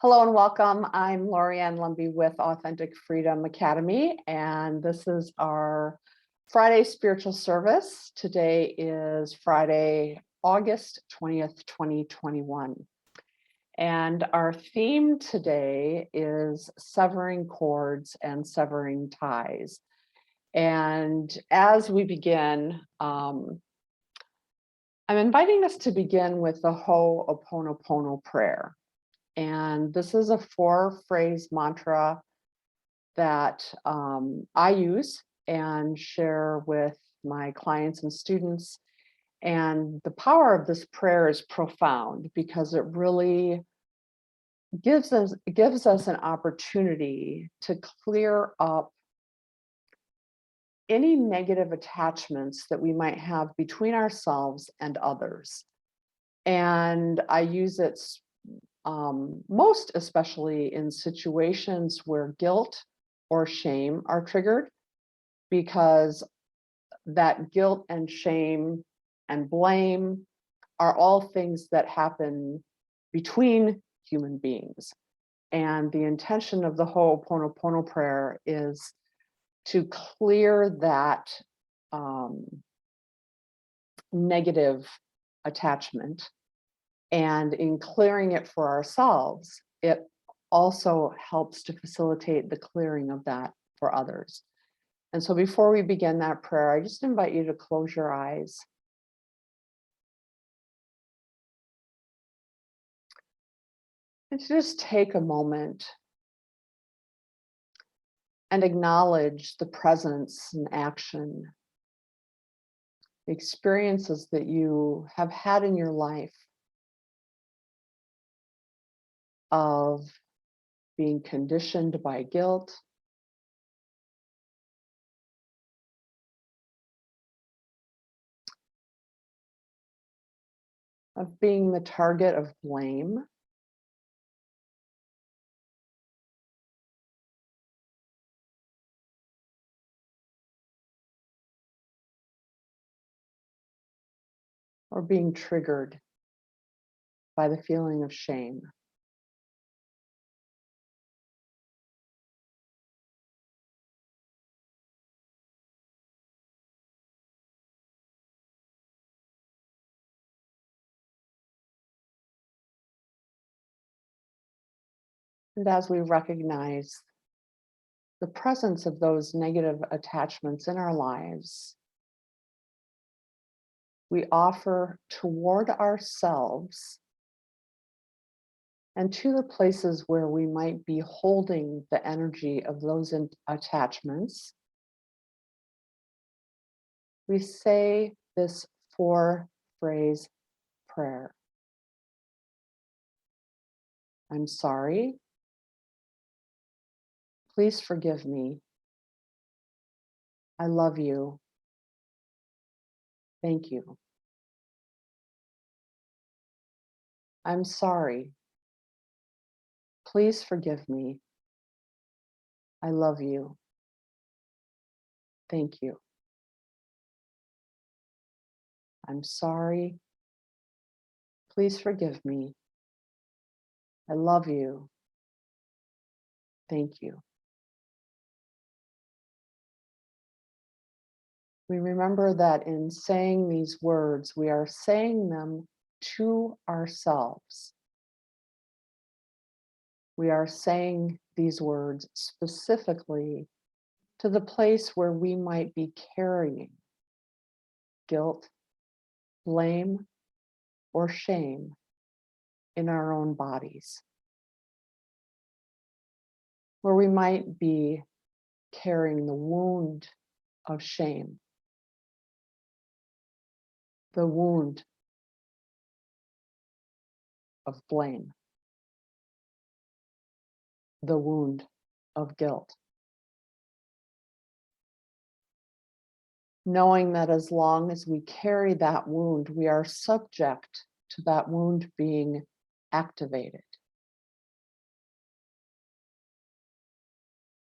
Hello and welcome. I'm Lorianne Lumby with Authentic Freedom Academy, and this is our Friday spiritual service. Today is Friday, August 20th, 2021. And our theme today is severing cords and severing ties. And as we begin, I'm inviting us to begin with the Ho Oponopono Prayer. And this is a 4-phrase mantra that I use and share with my clients and students. And the power of this prayer is profound because it really gives us an opportunity to clear up any negative attachments that we might have between ourselves and others. And I use it most especially in situations where guilt or shame are triggered, because that guilt and shame and blame are all things that happen between human beings. And the intention of the Ho Oponopono prayer is to clear that negative attachment. And in clearing it for ourselves, it also helps to facilitate the clearing of that for others. And so before we begin that prayer, I just invite you to close your eyes. And to just take a moment and acknowledge the presence and action, the experiences that you have had in your life of being conditioned by guilt, of being the target of blame, or being triggered by the feeling of shame. And as we recognize the presence of those negative attachments in our lives, we offer toward ourselves and to the places where we might be holding the energy of those attachments, we say this 4-phrase prayer. I'm sorry. Please forgive me. I love you. Thank you. I'm sorry. Please forgive me. I love you. Thank you. I'm sorry. Please forgive me. I love you. Thank you. We remember that in saying these words, we are saying them to ourselves. We are saying these words specifically to the place where we might be carrying guilt, blame, or shame in our own bodies, where we might be carrying the wound of shame, the wound of blame, the wound of guilt. Knowing that as long as we carry that wound, we are subject to that wound being activated.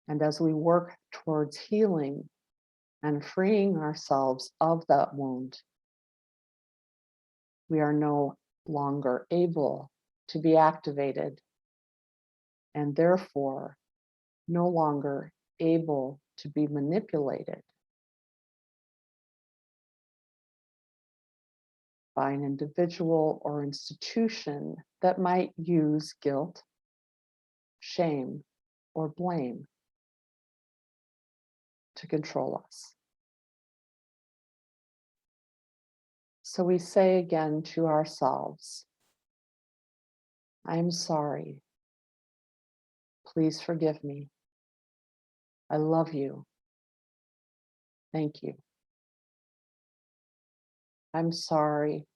And as we work towards healing and freeing ourselves of that wound, we are no longer able to be activated and therefore no longer able to be manipulated by an individual or institution that might use guilt, shame, or blame to control us. So we say again to ourselves, I am sorry. Please forgive me. I love you. Thank you. I'm sorry.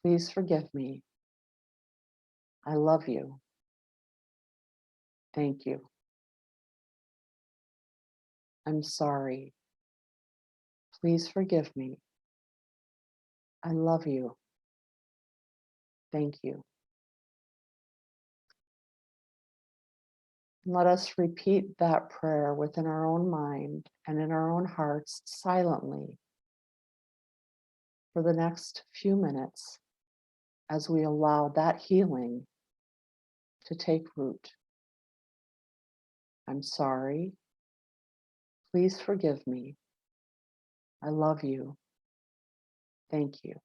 Please forgive me. I love you. Thank you. I'm sorry. Please forgive me. I love you. Thank you. Let us repeat that prayer within our own mind and in our own hearts silently for the next few minutes as we allow that healing to take root. I'm sorry. Please forgive me. I love you. Thank you.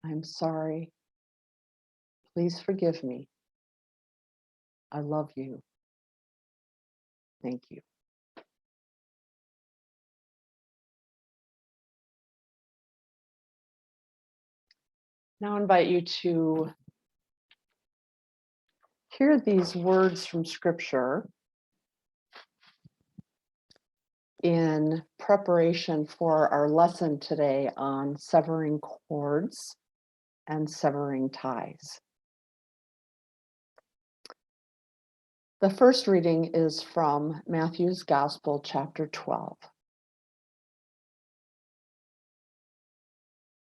I'm sorry. Please forgive me. I love you. Thank you. Now I invite you to hear these words from Scripture in preparation for our lesson today on severing cords and severing ties. The first reading is from Matthew's Gospel, chapter 12.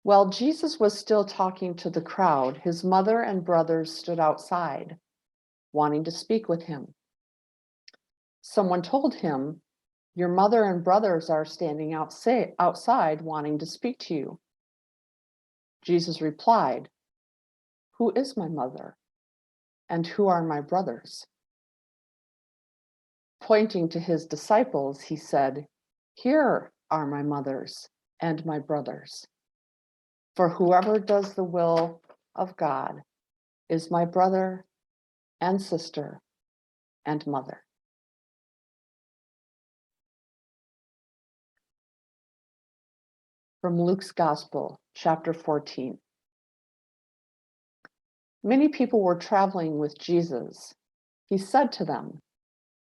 While Jesus was still talking to the crowd, his mother and brothers stood outside, wanting to speak with him. Someone told him, "Your mother and brothers are standing outside wanting to speak to you." Jesus replied, "Who is my mother? And who are my brothers?" Pointing to his disciples, he said, "Here are my mothers and my brothers. For whoever does the will of God is my brother and sister and mother." From Luke's Gospel, chapter 14. Many people were traveling with Jesus. He said to them,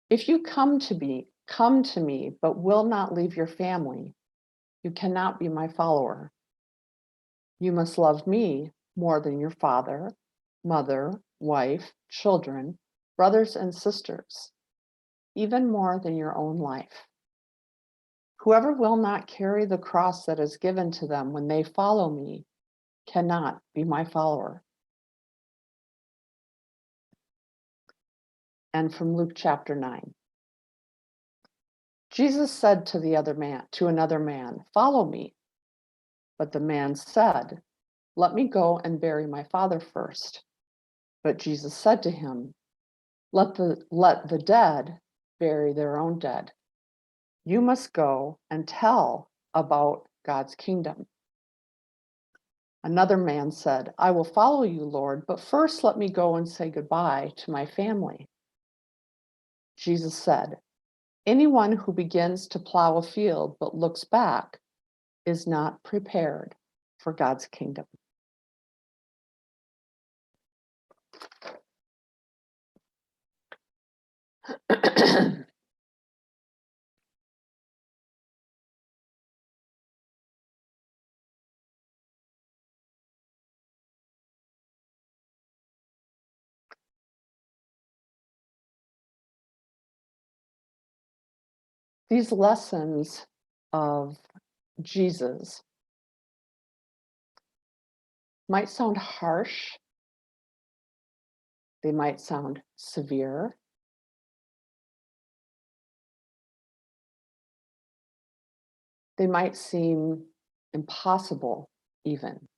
"If you come to me, but will not leave your family, you cannot be my follower. You must love me more than your father, mother, wife, children, brothers and sisters, even more than your own life. Whoever will not carry the cross that is given to them when they follow me cannot be my follower. And from Luke chapter 9. Jesus said to another man, "Follow me." But the man said, "Let me go and bury my father first." But Jesus said to him, Let the dead bury their own dead. You must go and tell about God's kingdom." Another man said, "I will follow you, Lord, but first let me go and say goodbye to my family." Jesus said, "Anyone who begins to plow a field but looks back is not prepared for God's kingdom." These lessons of Jesus might sound harsh, they might sound severe, they might seem impossible even.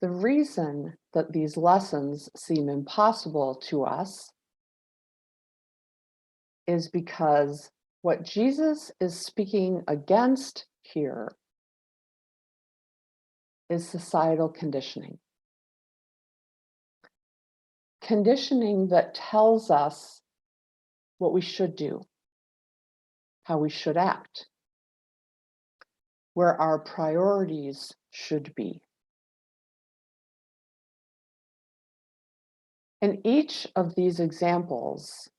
The reason that these lessons seem impossible to us is because what Jesus is speaking against here is societal conditioning. Conditioning that tells us what we should do, how we should act, where our priorities should be. In each of these examples,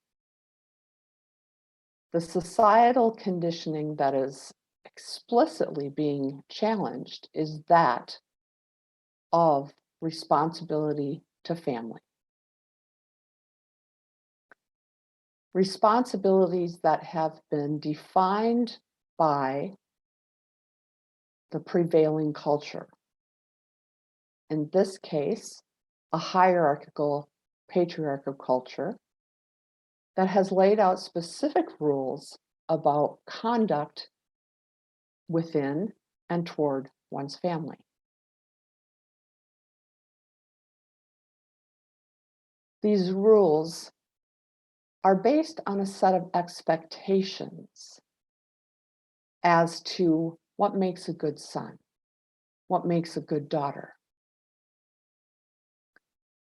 the societal conditioning that is explicitly being challenged is that of responsibility to family. Responsibilities that have been defined by the prevailing culture. In this case, a hierarchical, patriarchal culture that has laid out specific rules about conduct within and toward one's family. These rules are based on a set of expectations as to what makes a good son, what makes a good daughter,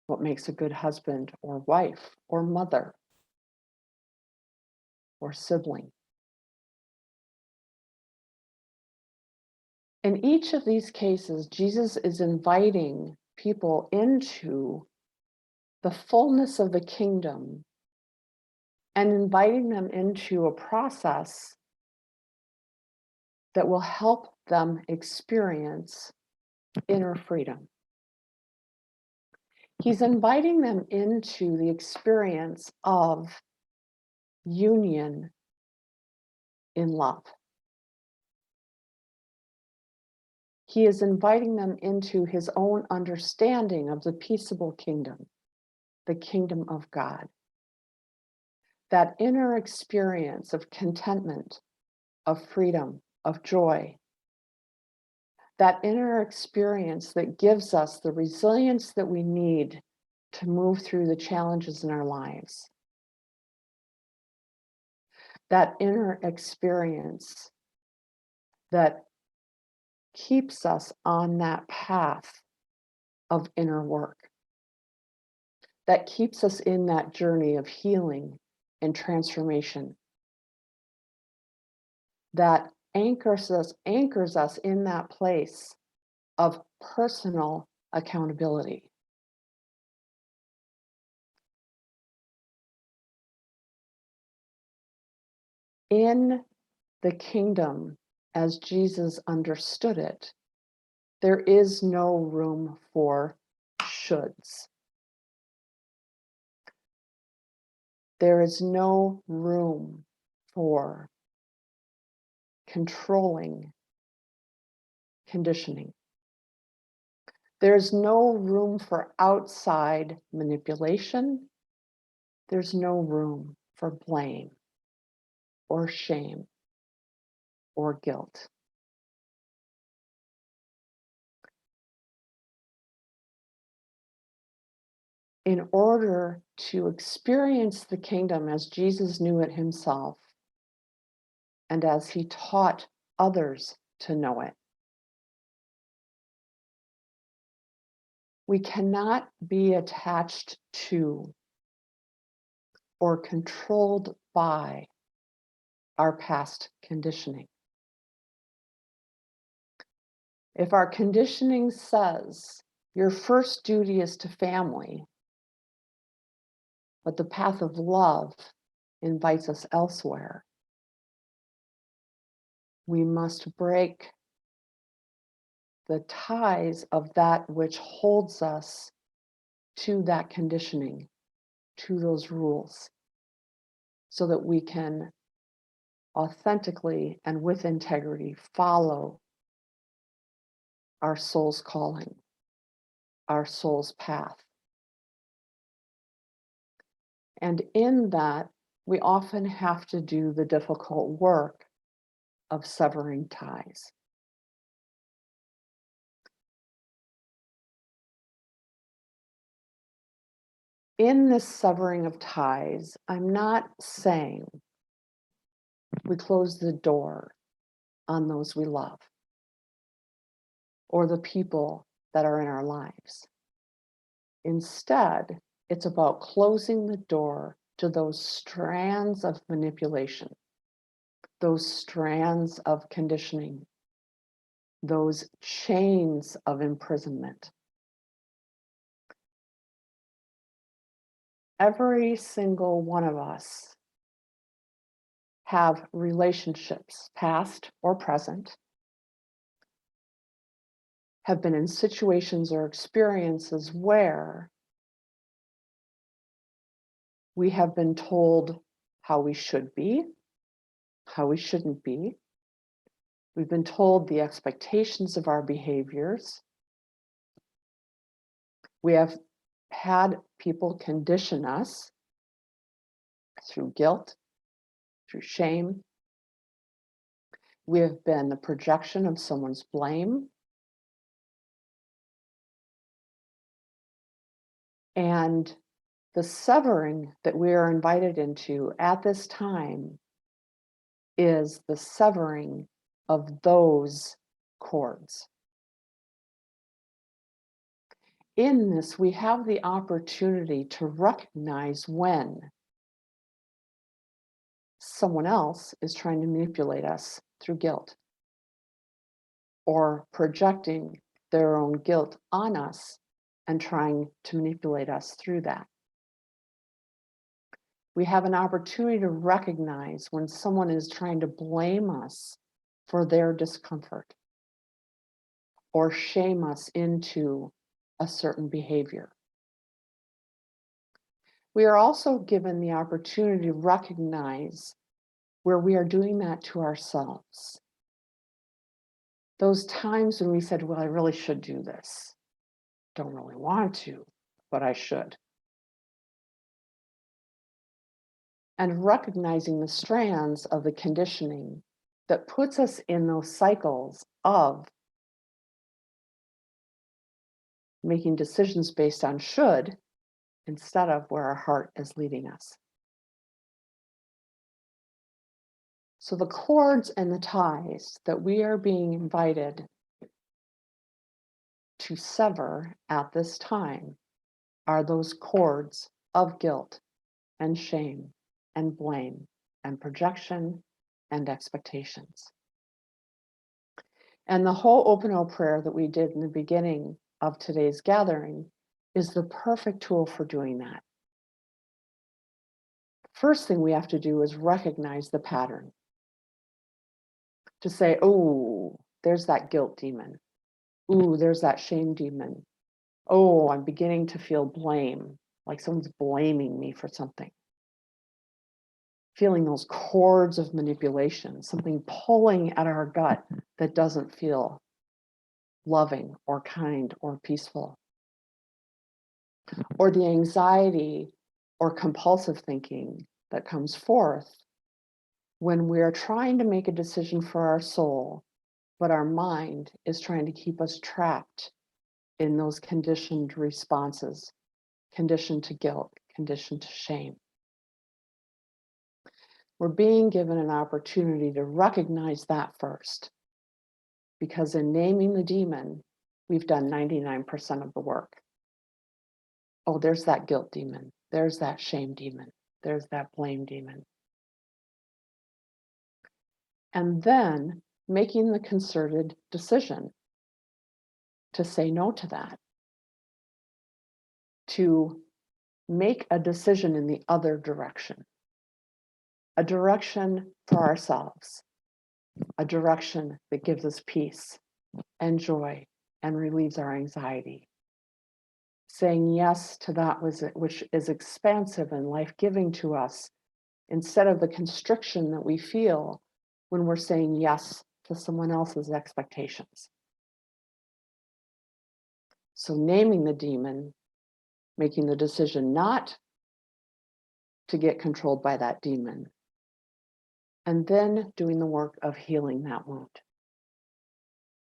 what makes a good husband or wife or mother or sibling. In each of these cases, Jesus is inviting people into the fullness of the kingdom and inviting them into a process that will help them experience inner freedom. He's inviting them into the experience of union in love. He is inviting them into his own understanding of the peaceable kingdom, the kingdom of God. That inner experience of contentment, of freedom, of joy. That inner experience that gives us the resilience that we need to move through the challenges in our lives. That inner experience that keeps us on that path of inner work, that keeps us in that journey of healing and transformation, that anchors us in that place of personal accountability. In the kingdom, as Jesus understood it, there is no room for shoulds. There is no room for controlling conditioning. There's no room for outside manipulation. There's no room for blame or shame or guilt. In order to experience the kingdom as Jesus knew it himself, and as he taught others to know it, we cannot be attached to or controlled by our past conditioning. If our conditioning says your first duty is to family, but the path of love invites us elsewhere, we must break the ties of that which holds us to that conditioning, to those rules, so that we can authentically and with integrity follow our soul's calling, our soul's path. And in that, we often have to do the difficult work of severing ties. In this severing of ties, I'm not saying we close the door on those we love or the people that are in our lives. Instead, it's about closing the door to those strands of manipulation, those strands of conditioning, those chains of imprisonment. Every single one of us have relationships, past or present, have been in situations or experiences where we have been told how we should be, how we shouldn't be. We've been told the expectations of our behaviors. We have had people condition us through guilt, through shame. We have been the projection of someone's blame. And the severing that we are invited into at this time is the severing of those cords. In this, we have the opportunity to recognize when someone else is trying to manipulate us through guilt or projecting their own guilt on us and trying to manipulate us through that. We have an opportunity to recognize when someone is trying to blame us for their discomfort or shame us into a certain behavior. We are also given the opportunity to recognize where we are doing that to ourselves. Those times when we said, well, I really should do this. Don't really want to, but I should. And recognizing the strands of the conditioning that puts us in those cycles of making decisions based on should instead of where our heart is leading us. So the cords and the ties that we are being invited to sever at this time are those cords of guilt and shame and blame and projection and expectations. And the Ho Oponopono Prayer that we did in the beginning of today's gathering is the perfect tool for doing that. First thing we have to do is recognize the pattern. To say, oh, there's that guilt demon. Ooh, there's that shame demon. Oh, I'm beginning to feel blame, like someone's blaming me for something. feeling those cords of manipulation, something pulling at our gut that doesn't feel loving or kind or peaceful. Or the anxiety or compulsive thinking that comes forth when we're trying to make a decision for our soul, but our mind is trying to keep us trapped in those conditioned responses, conditioned to guilt, conditioned to shame. We're being given an opportunity to recognize that first, because in naming the demon, we've done 99% of the work. Oh, there's that guilt demon. There's that shame demon. There's that blame demon. And then making the concerted decision to say no to that, to make a decision in the other direction, a direction for ourselves, a direction that gives us peace and joy and relieves our anxiety. Saying yes to that which is expansive and life-giving to us, instead of the constriction that we feel when we're saying yes to someone else's expectations. So naming the demon, making the decision not to get controlled by that demon, and then doing the work of healing that wound.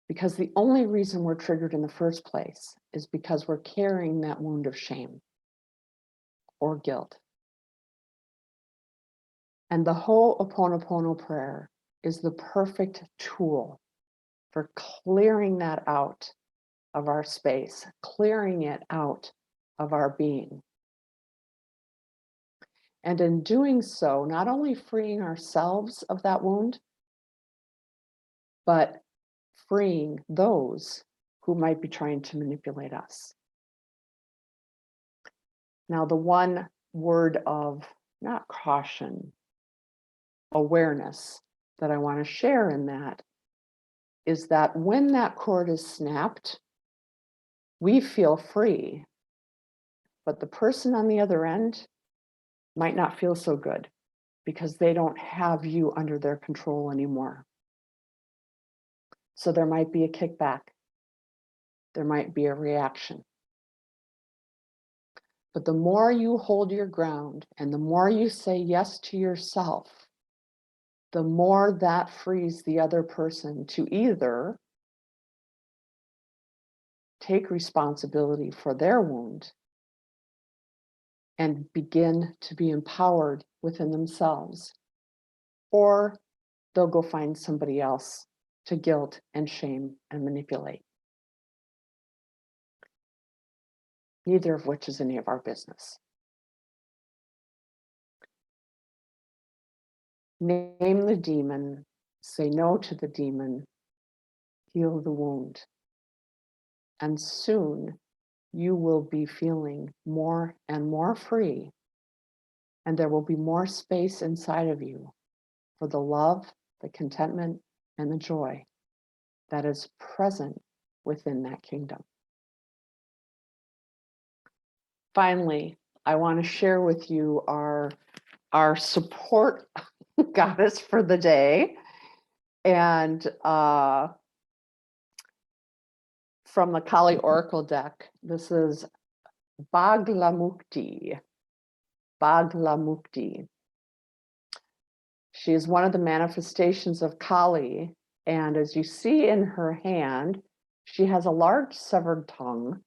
Because the only reason we're triggered in the first place is because we're carrying that wound of shame or guilt. And the Ho Oponopono Prayer is the perfect tool for clearing that out of our space, clearing it out of our being. And in doing so, not only freeing ourselves of that wound, but freeing those who might be trying to manipulate us. Now, the one word of, not caution, awareness that I want to share in that is that when that cord is snapped, we feel free, but the person on the other end might not feel so good because they don't have you under their control anymore. So there might be a kickback. There might be a reaction. But the more you hold your ground and the more you say yes to yourself, the more that frees the other person to either take responsibility for their wound and begin to be empowered within themselves, or they'll go find somebody else to guilt and shame and manipulate. Neither of which is any of our business. Name the demon, say no to the demon, heal the wound. And soon you will be feeling more and more free, and there will be more space inside of you for the love, the contentment, and the joy that is present within that kingdom. Finally, I want to share with you our support goddess for the day. And from the Kali Oracle deck, this is Baglamukti. Baglamukti. She is one of the manifestations of Kali. And as you see in her hand, she has a large severed tongue,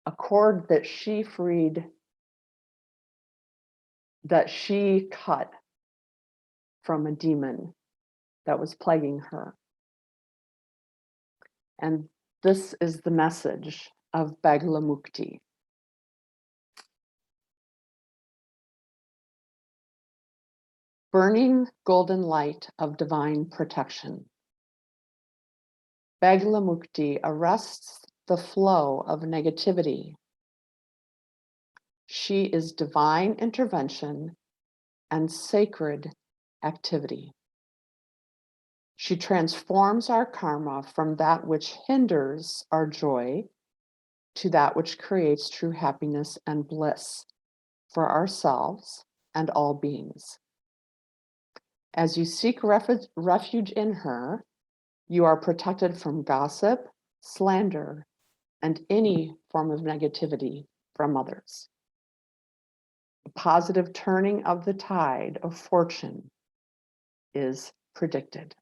a cord that she freed, that she cut from a demon that was plaguing her. And this is the message of Baglamukti. Burning golden light of divine protection. Baglamukti arrests the flow of negativity. She is divine intervention and sacred activity. She transforms our karma from that which hinders our joy to that which creates true happiness and bliss for ourselves and all beings. As you seek refuge in her, you are protected from gossip, slander, and any form of negativity from others. A positive turning of the tide of fortune is predicted.